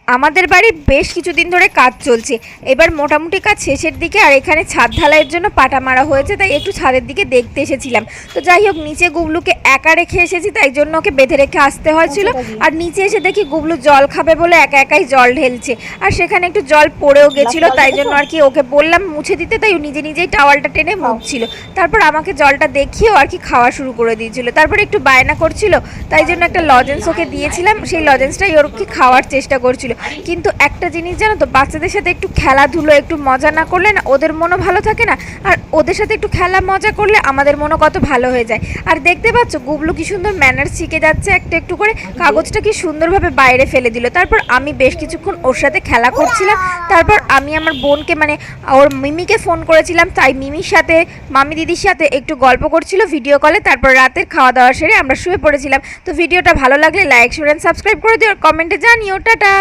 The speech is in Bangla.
আমাদের বাড়ির বেশ কিছুদিন ধরে কাজ চলছে, এবার মোটামুটি কাজ শেষের দিকে। আর এখানে ছাদ ঢালাইয়ের জন্য পাটা মারা হয়েছে, তাই একটু ছাদের দিকে দেখতে এসেছিলাম। তো যাই হোক, নিচে গুবলুকে একা রেখে এসেছি, তাই জন্য ওকে বেঁধে রেখে আসতে হয়েছিল। আর নিচে এসে দেখি গুবলু জল খাবে বলে একা একাই জল ঢেলছে, আর সেখানে একটু জল পড়েও গেছিলো, তাই জন্য আর কি ওকে বললাম মুছে দিতে, তাই ও নিজে নিজেই টাওয়ালটা টেনে মুছছিল। তারপর আমাকে জলটা দেখিয়েও আর কি খাওয়া শুরু করে দিয়েছিল। তারপর একটু বায়না করছিল, তাই জন্য একটা লজেন্স ওকে দিয়েছিলাম, সেই লজেন্সটাই ওর কি খাওয়ার চেষ্টা করছিল। কিন্তু একটা জিনিস জানো তো, বাচ্চাদের সাথে একটু খেলাধুলো একটু মজা না করলে না ওদের মনও ভালো থাকে না, আর ওদের সাথে একটু খেলা মজা করলে আমাদের মনও কত ভালো হয়ে যায়। আর দেখতে পাচ্ছ গুবলু কি সুন্দর ম্যানার্স শিখে যাচ্ছে, একটু একটু করে কাগজটা কি সুন্দরভাবে বাইরে ফেলে দিল। তারপর আমি বেশ কিছুক্ষণ ওর সাথে খেলা করছিলাম। তারপর আমি আমার বোনকে মানে ওর মিমিকে ফোন করেছিলাম, তাই মিমির সাথে মামি দিদির সাথে একটু গল্প করছিল ভিডিও কলে। তারপর রাতের খাওয়া দাওয়া সেরে আমরা শুয়ে পড়েছিলাম। তো ভিডিওটা ভালো লাগলে লাইক শেয়ার এন্ড সাবস্ক্রাইব করে দিও, আর কমেন্টে জানিও। টাটা।